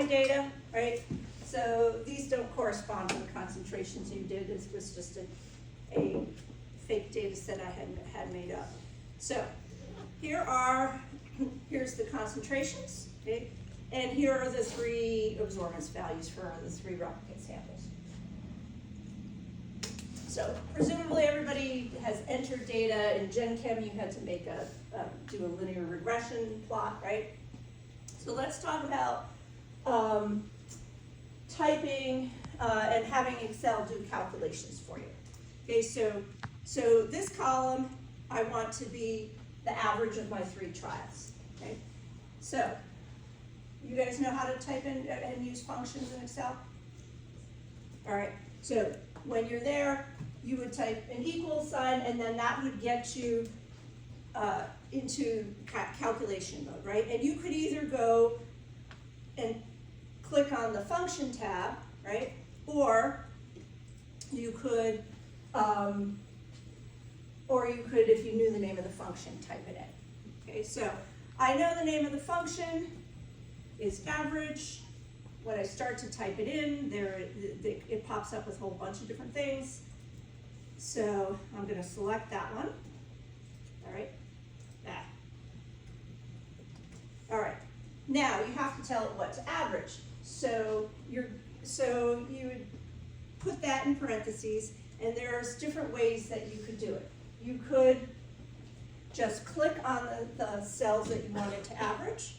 data, right? So these don't correspond to the concentrations you did. This was just a fake data set I had made up. So here's the concentrations, okay? And here are the three absorbance values for the three replicate samples. So presumably everybody has entered data. In Gen Chem you had to make do a linear regression plot, right? So let's talk about typing and having Excel do calculations for you. Okay, so this column I want to be the average of my 3 trials. Okay, so you guys know how to type in and use functions in Excel? All right, so when you're there, you would type an equal sign, and then that would get you into calculation mode, right? And you could either go and click on the function tab, right? Or you could, if you knew the name of the function, type it in. Okay, so I know the name of the function is average. When I start to type it in, it pops up with a whole bunch of different things. So I'm going to select that one. All right, that. All right, now you have to tell it what to average. So you would put that in parentheses, and there's different ways that you could do it. You could just click on the cells that you wanted to average.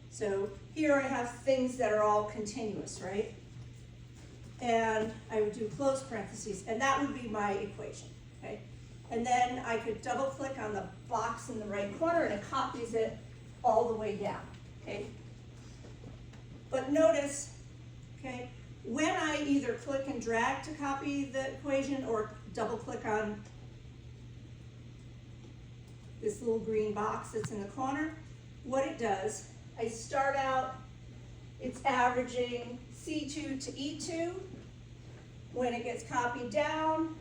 So here I have things that are all continuous, right? And I would do close parentheses, and that would be my equation, okay? And then I could double click on the box in the right corner, and it copies it all the way down, okay? But notice, okay, when I either click and drag to copy the equation or double click on this little green box that's in the corner, what it does, I start out, it's averaging C2 to E2. When it gets copied down,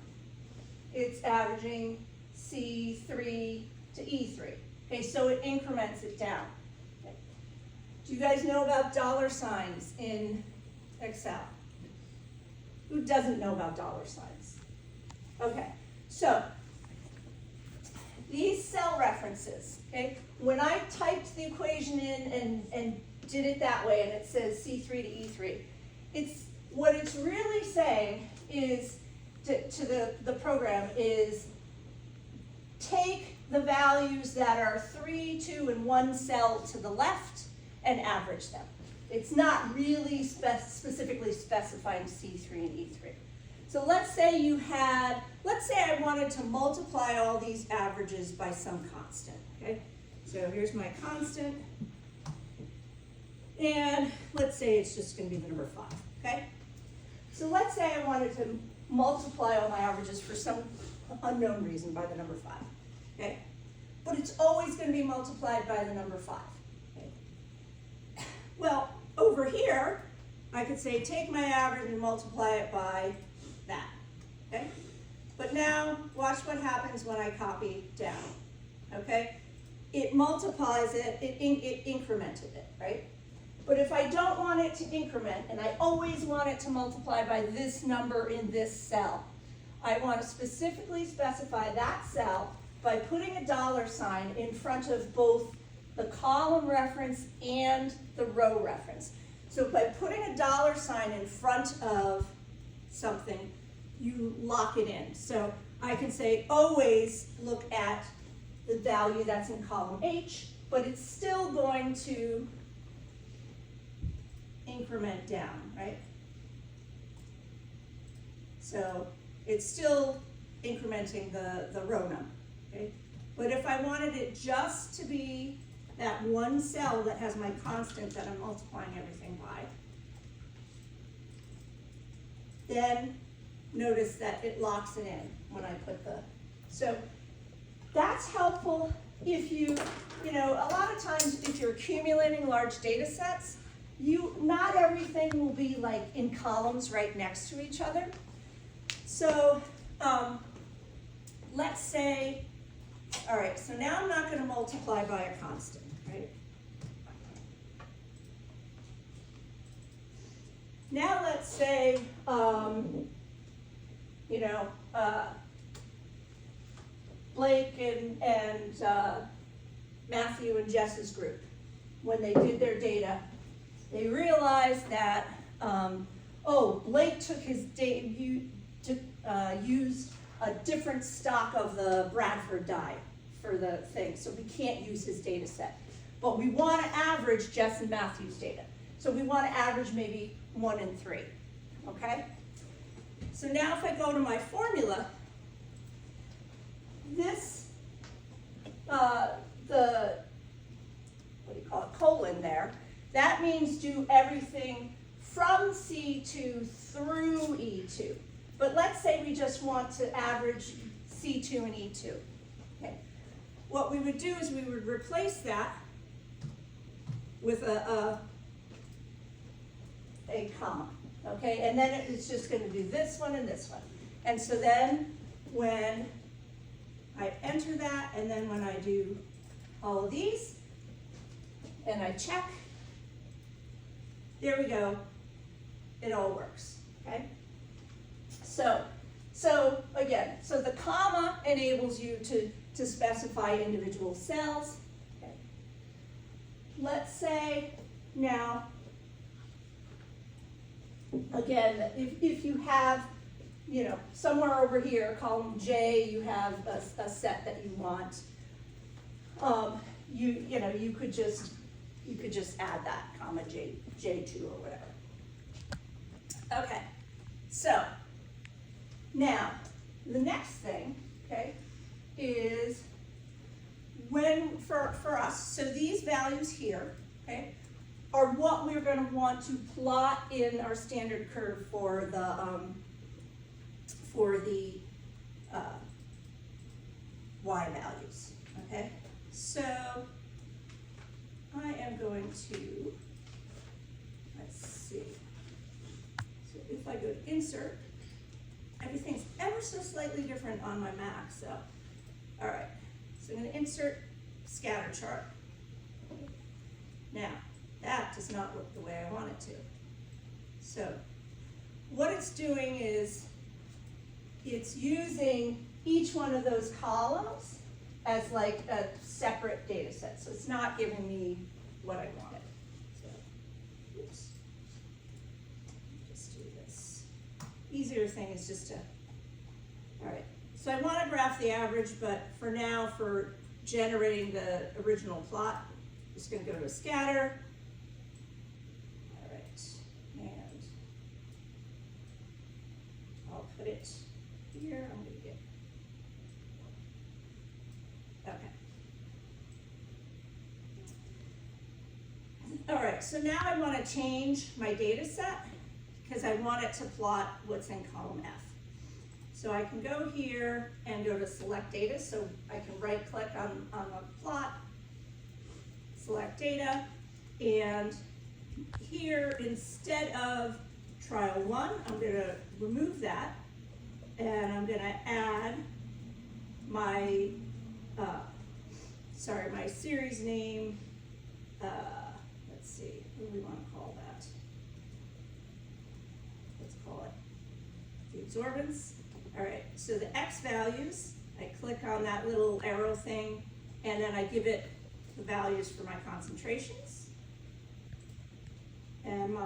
it's averaging C3 to E3. Okay, so it increments it down. Okay. Do you guys know about dollar signs in Excel? Who doesn't know about dollar signs? Okay, so these cell references, okay, when I typed the equation in and did it that way, and it says C3 to E3, what it's really saying is to the program is take the values that are 3, 2, and 1 cell to the left and average them. It's not really specifically specifying C3 and E3. So let's say I wanted to multiply all these averages by some constant, okay? So here's my constant, and let's say it's just going to be the number 5, okay? So let's say I wanted to multiply all my averages for some unknown reason by the number 5, okay? But it's always going to be multiplied by the number 5, okay? Well, over here, I could say take my average and multiply it by that, okay? But now, watch what happens when I copy down, okay? It multiplies it, it incremented it, right? But if I don't want it to increment, and I always want it to multiply by this number in this cell, I want to specifically specify that cell by putting a dollar sign in front of both the column reference and the row reference. So by putting a dollar sign in front of something, you lock it in. So I can say always look at the value that's in column H, but it's still going to increment down, right? So it's still incrementing the row number, okay? But if I wanted it just to be that one cell that has my constant that I'm multiplying everything by, then notice that it locks it in when I put so that's helpful if a lot of times if you're accumulating large data sets, not everything will be like in columns right next to each other. So let's say, all right, so now I'm not going to multiply by a constant, right? now let's say, you know, Blake and Matthew and Jess's group, when they did their data, they realized that, oh, Blake took his data, used a different stock of the Bradford dye for the thing, so we can't use his data set. But we want to average Jess and Matthew's data. So we want to average maybe 1 and 3, okay? So now if I go to my formula, this, the, what do you call it, colon there, that means do everything from C2 through E2. But let's say we just want to average C2 and E2. Okay. What we would do is we would replace that with a comma, okay? And then it's just going to do this one and this one. And so then when I enter that, and then when I do all of these, and I check, there we go, it all works, okay? So again, so the comma enables you to specify individual cells. Okay. Let's say now, again, if you have, you know, somewhere over here, column J, you have a set that you want. You know, you could just add that comma J2 or whatever. Okay, so now the next thing, okay, is when for us. So these values here, okay, are what we're going to want to plot in our standard curve for the y values. Okay, so I am going to, let's see. So if I go to insert, everything's ever so slightly different on my Mac. So, all right. So I'm going to insert scatter chart. Now, that does not look the way I want it to. So what it's doing is it's using each one of those columns as like a separate data set. So it's not giving me what I wanted. So, oops. Just do this. Easier thing is just to, all right. So I want to graph the average, but for now, for generating the original plot, I'm just going to go to a scatter. All right, and I'll put it here. I'm going to get, okay. All right, so now I want to change my data set because I want it to plot what's in column F. So I can go here and go to select data. So I can right click on the plot, select data, and here instead of trial 1, I'm going to remove that, and I'm going to add my, my series name. Let's see, what do we want to call that? Let's call it the absorbance. All right, so the X values, I click on that little arrow thing, and then I give it the values for my concentrations. And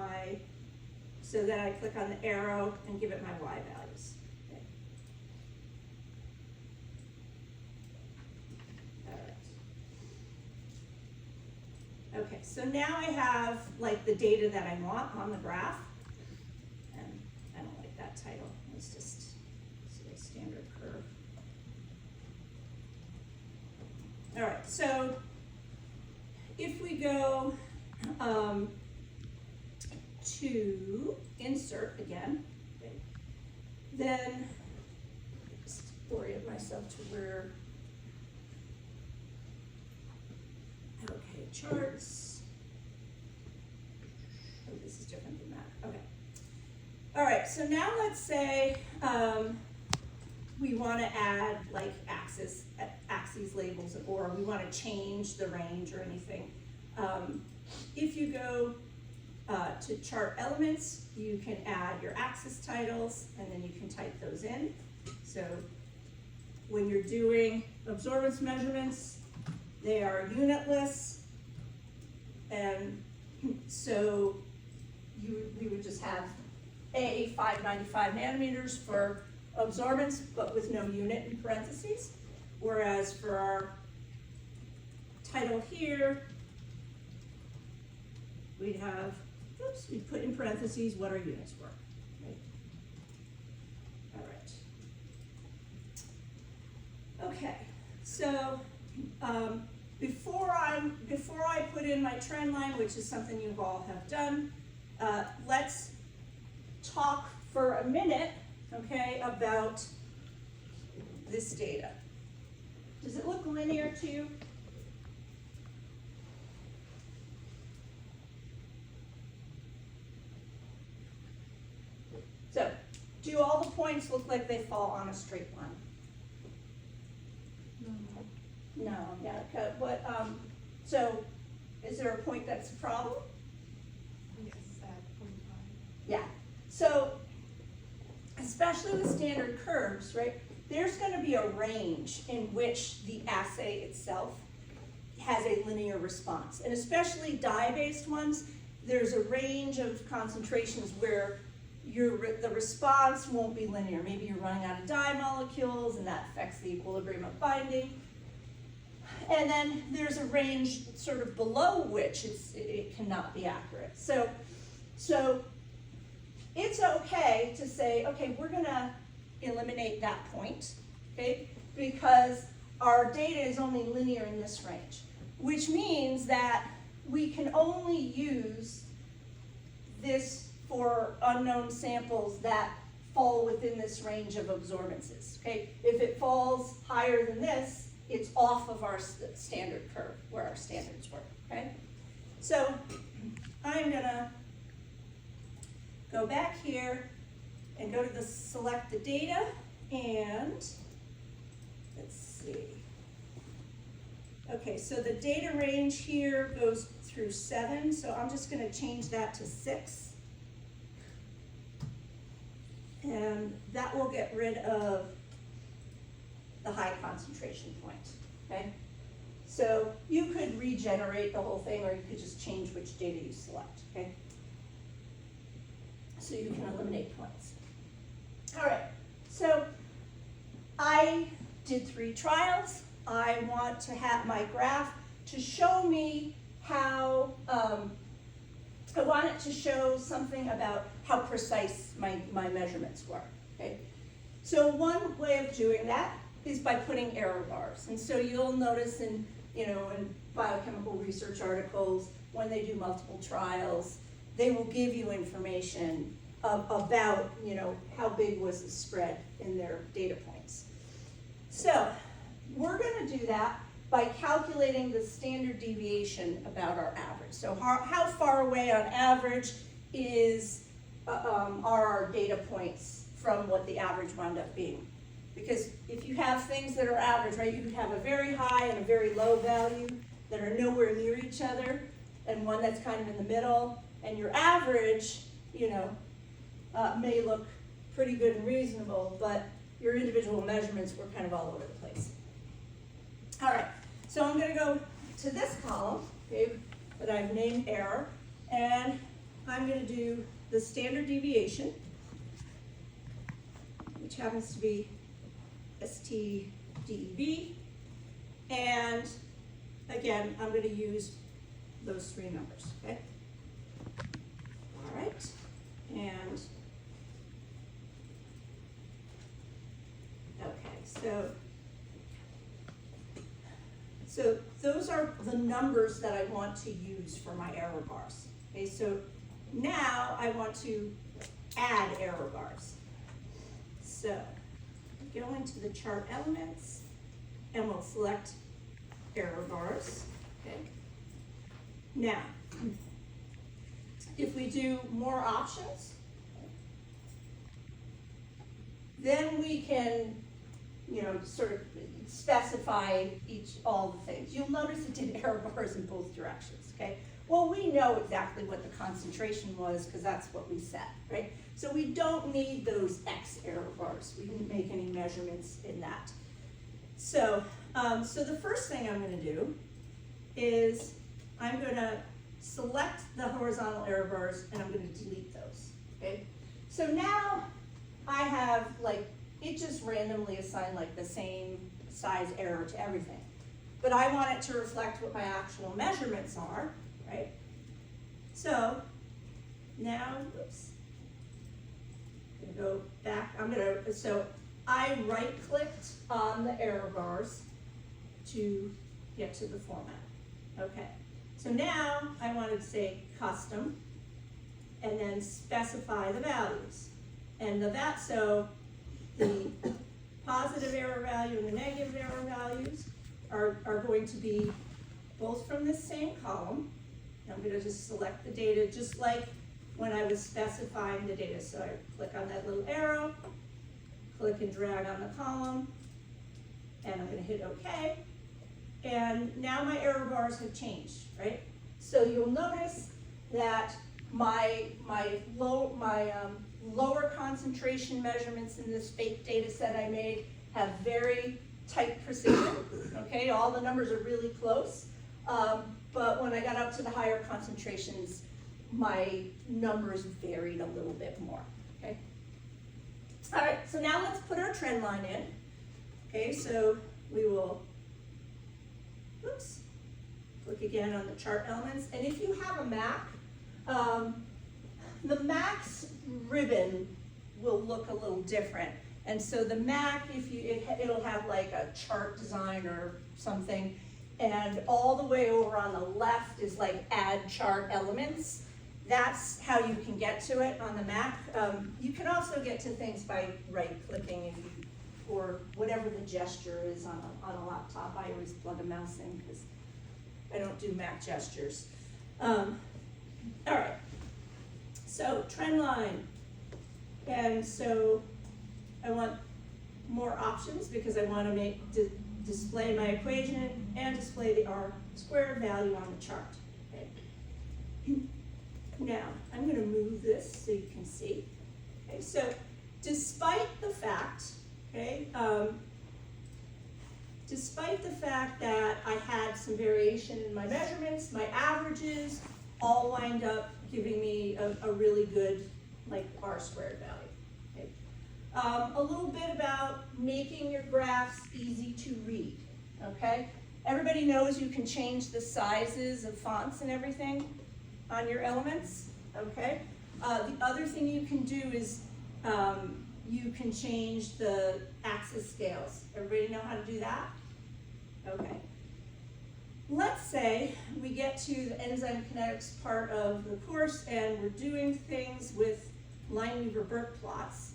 so then I click on the arrow and give it my Y values. Okay. All right. Okay, so now I have like the data that I want on the graph. And I don't like that title, it's just standard curve. All right, so if we go to insert again, okay, then just orient myself to where, okay, charts. Oh, this is different than that, okay. All right, so now let's say, we want to add like axes labels, or we want to change the range or anything. If you go to chart elements, you can add your axis titles, and then you can type those in. So when you're doing absorbance measurements, they are unitless, and so we would just have A 595 nanometers for absorbance, but with no unit in parentheses. Whereas for our title here, we'd have, oops, we'd put in parentheses what our units were. Right? All right. Okay, so before I put in my trend line, which is something you all have done, let's talk for a minute, okay, about this data. Does it look linear to you? So, do all the points look like they fall on a straight line? No, yeah, okay, but, so, is there a point that's a problem? Yes, at 0.5. Yeah, so, especially with standard curves, right, there's gonna be a range in which the assay itself has a linear response. And especially dye-based ones, there's a range of concentrations where the response won't be linear. Maybe you're running out of dye molecules and that affects the equilibrium of binding. And then there's a range sort of below which it cannot be accurate. So it's okay to say, okay, we're gonna eliminate that point, okay? Because our data is only linear in this range, which means that we can only use this for unknown samples that fall within this range of absorbances, okay? If it falls higher than this, it's off of our standard curve, where our standards were, okay? So I'm gonna go back here and go to the select the data, and let's see. Okay, so the data range here goes through 7, so I'm just gonna change that to 6. And that will get rid of the high concentration point, okay? So you could regenerate the whole thing, or you could just change which data you select, okay? So you can eliminate points. All right, so I did 3 trials. I want to have my graph to show me how, I want it to show something about how precise my measurements were, okay? So one way of doing that is by putting error bars. And so you'll notice in biochemical research articles, when they do multiple trials, they will give you information about, how big was the spread in their data points. So we're gonna do that by calculating the standard deviation about our average. So how far away on average are our data points from what the average wound up being? Because if you have things that are average, right, you could have a very high and a very low value that are nowhere near each other, and one that's kind of in the middle, and your average, may look pretty good and reasonable, but your individual measurements were kind of all over the place. All right, so I'm gonna go to this column, okay, that I've named error, and I'm gonna do the standard deviation, which happens to be STDV, and again, I'm gonna use those 3 numbers, okay? All right, and okay, so those are the numbers that I want to use for my error bars. Okay, so now I want to add error bars. So go into the chart elements and we'll select error bars. Okay. Now, if we do more options, then we can sort of specify all the things. You'll notice it did error bars in both directions, okay? Well, we know exactly what the concentration was because that's what we set, right? So we don't need those X error bars. We didn't make any measurements in that. So, so the first thing I'm going to do is I'm going to select the horizontal error bars and I'm going to delete those, okay? So now I have like, it just randomly assigned like the same size error to everything. But I want it to reflect what my actual measurements are, right? So now, oops, I'm gonna go back, so I right-clicked on the error bars to get to the format. Okay, so now I wanted to say custom and then specify the values. And so the positive error value and the negative error values are going to be both from this same column. I'm going to just select the data just like when I was specifying the data. So I click on that little arrow, click and drag on the column, and I'm going to hit OK. And now my error bars have changed, right? So you'll notice that my lower concentration measurements in this fake data set I made have very tight precision, okay? All the numbers are really close. But when I got up to the higher concentrations, my numbers varied a little bit more, okay? All right, so now let's put our trend line in. Okay, so we will, oops, click again on the chart elements. And if you have a Mac, the Mac's ribbon will look a little different. And so the Mac, it'll have like a chart design or something, and all the way over on the left is like add chart elements. That's how you can get to it on the Mac. You can also get to things by right-clicking or whatever the gesture is on a laptop. I always plug a mouse in because I don't do Mac gestures. All right, so trend line. And so I want more options because I want to display my equation and display the R squared value on the chart. Okay. Now, I'm going to move this so you can see. Okay, so despite the fact, despite the fact that I had some variation in my measurements, my averages all wind up giving me a really good like R squared value. Okay. A little bit about making your graphs easy to read. Okay, everybody knows you can change the sizes of fonts and everything on your elements. Okay. The other thing you can do is you can change the axis scales. Everybody know how to do that? Okay. Let's say we get to the enzyme kinetics part of the course and we're doing things with Lineweaver-Burk plots.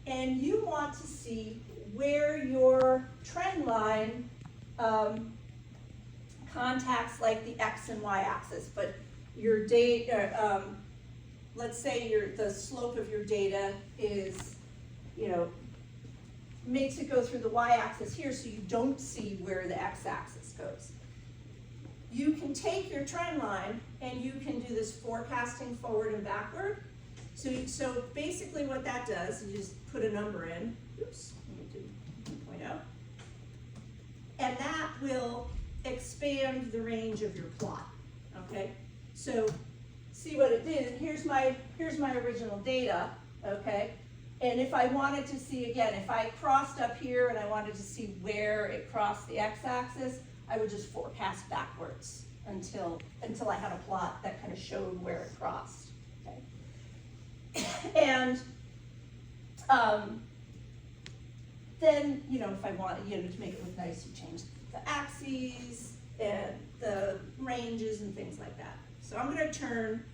And you want to see where your trend line contacts like the X and Y axis, but your data, let's say the slope of your data is, makes it go through the Y-axis here so you don't see where the X-axis goes. You can take your trend line and you can do this forecasting forward and backward. So basically what that does is you just put a number in, oops, let me do 2.0, and that will expand the range of your plot, okay? So see what it did, here's my original data, okay? And if I wanted to see, again, if I crossed up here and I wanted to see where it crossed the x-axis, I would just forecast backwards until I had a plot that kind of showed where it crossed, okay? And then, if I wanted, to make it look nice, you change the axes and the ranges and things like that. So I'm going to turn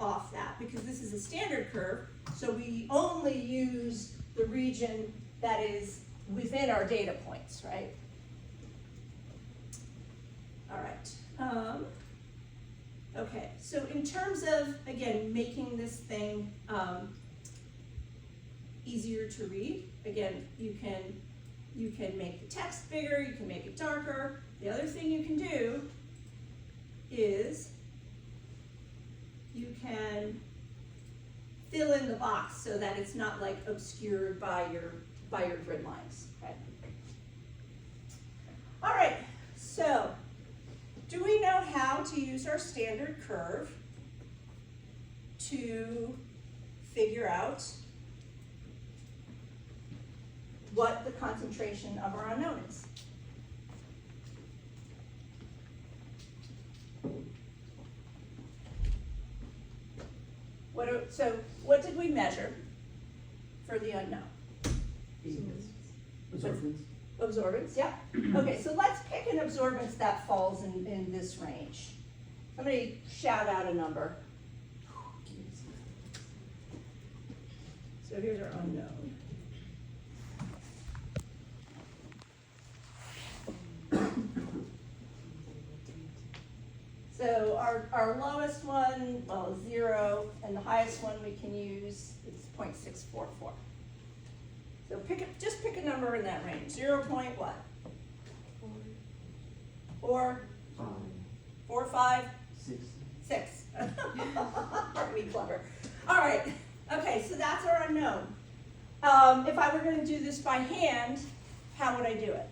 off that because this is a standard curve, so we only use the region that is within our data points, right? All right. Okay, so in terms of, again, making this thing easier to read, again, you can make the text bigger, you can make it darker. The other thing you can do is you can fill in the box so that it's not like obscured by your grid lines, okay? All right, so do we know how to use our standard curve to figure out what the concentration of our unknown is? So what did we measure for the unknown? Absorbance. Absorbance, yeah. Okay, so let's pick an absorbance that falls in this range. Somebody shout out a number. So here's our unknown. So our lowest one, well, is 0, and the highest one we can use is 0.644. So just pick a number in that range. 0 point what? 4, 4, 5, 6. Aren't we clever? All right. Okay, so that's our unknown. If I were going to do this by hand, how would I do it?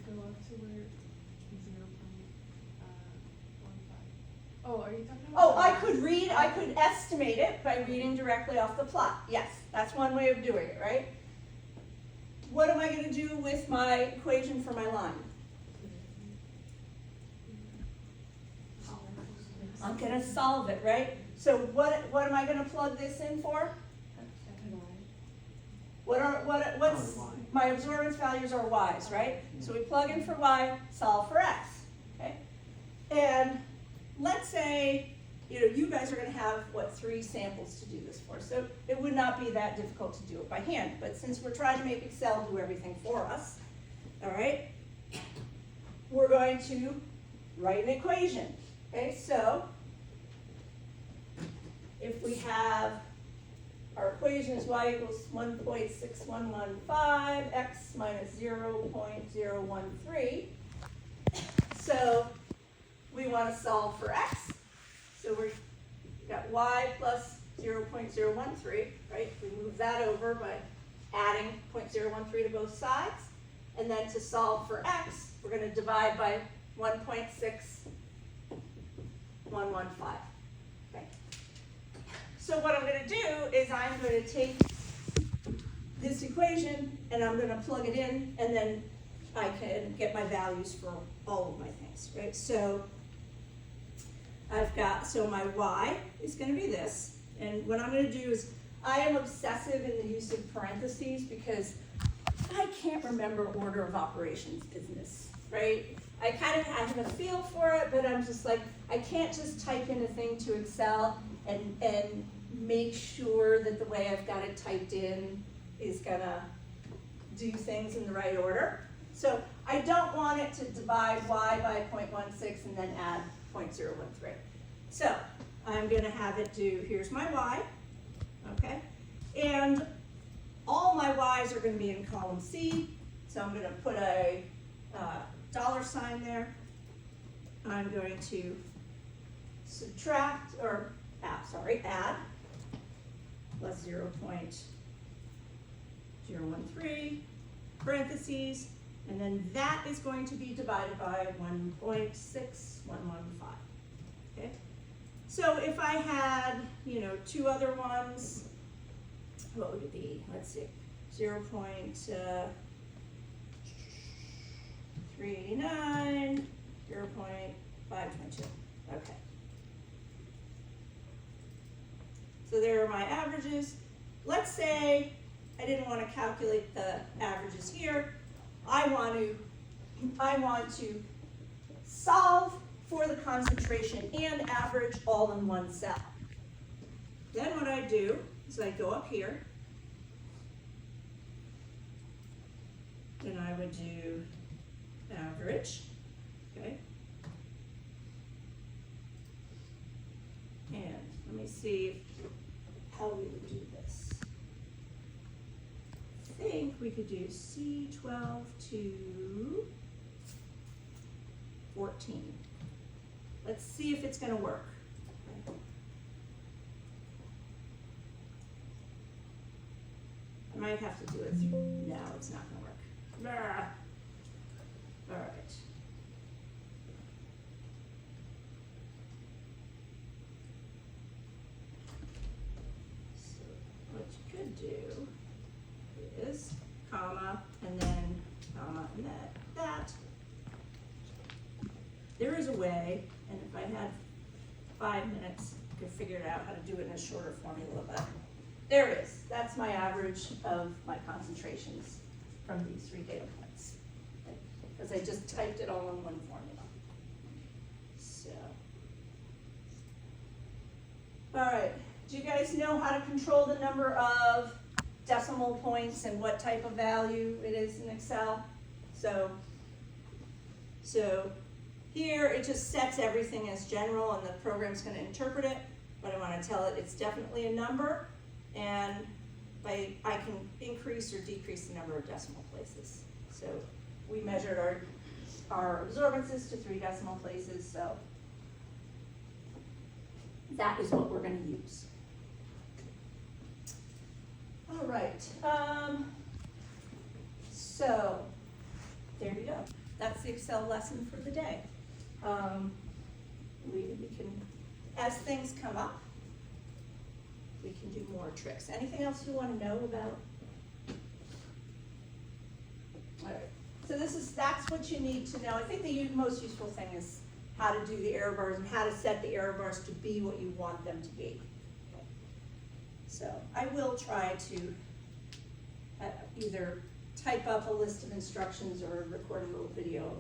Go up to where 0.15. Oh, are you talking about? Oh, I could estimate it by reading directly off the plot. Yes, that's one way of doing it, right? What am I going to do with my equation for my line? I'm going to solve it, right? So what am I going to plug this in for? What's my absorbance values are y's, right? So we plug in for y, solve for x, okay? And let's say, you guys are going to have, 3 samples to do this for. So it would not be that difficult to do it by hand. But since we're trying to make Excel do everything for us, all right, we're going to write an equation. Okay, so if we have our equation is y equals 1.6115, x minus 0.013. So we want to solve for x. So we've got y plus 0.013, right? We move that over by adding 0.013 to both sides. And then to solve for x, we're going to divide by 1.6115. Okay. So what I'm going to do is I'm going to take this equation and I'm going to plug it in, and then I can get my values for all of my things, right? So so my y is going to be this, and what I'm going to do is I am obsessive in the use of parentheses because I can't remember order of operations business, right? I kind of have a feel for it, but I'm just like, I can't just type in a thing to Excel and make sure that the way I've got it typed in is gonna do things in the right order. So I don't want it to divide y by 0.16 and then add 0.013. So I'm gonna have it do, here's my y, okay? And all my y's are gonna be in column C, so I'm gonna put a $sign there. I'm going to subtract, or add, plus 0.013, parentheses, and then that is going to be divided by 1.6115, okay? So if I had, 2 other ones, what would it be? Let's see, 0.389, 0.522, okay. So there are my averages. Let's say I didn't want to calculate the averages here. I want to solve for the concentration and average all in one cell. Then what I do is I go up here, and I would do average, okay? And let me see how we would do this. I think we could do C12 to 14. Let's see if it's gonna work. I might have to do it through, no, it's not gonna work. Blah. All right. So what you could do is comma, and then comma, and that. There is a way, and if I had 5 minutes, I could figure out how to do it in a shorter formula, but there it is. That's my average of my concentrations from these 3 data points. Because I just typed it all in one formula. So, all right, do you guys know how to control the number of decimal points and what type of value it is in Excel? So here it just sets everything as general and the program's gonna interpret it, but I wanna tell it it's definitely a number, and I can increase or decrease the number of decimal places. So we measured our absorbances to 3 decimal places, so that is what we're gonna use. All right, so there you go. That's the Excel lesson for the day. We can, as things come up, we can do more tricks. Anything else you want to know about? All right, so that's what you need to know. I think the most useful thing is how to do the error bars and how to set the error bars to be what you want them to be. So I will try to either type up a list of instructions or record a little video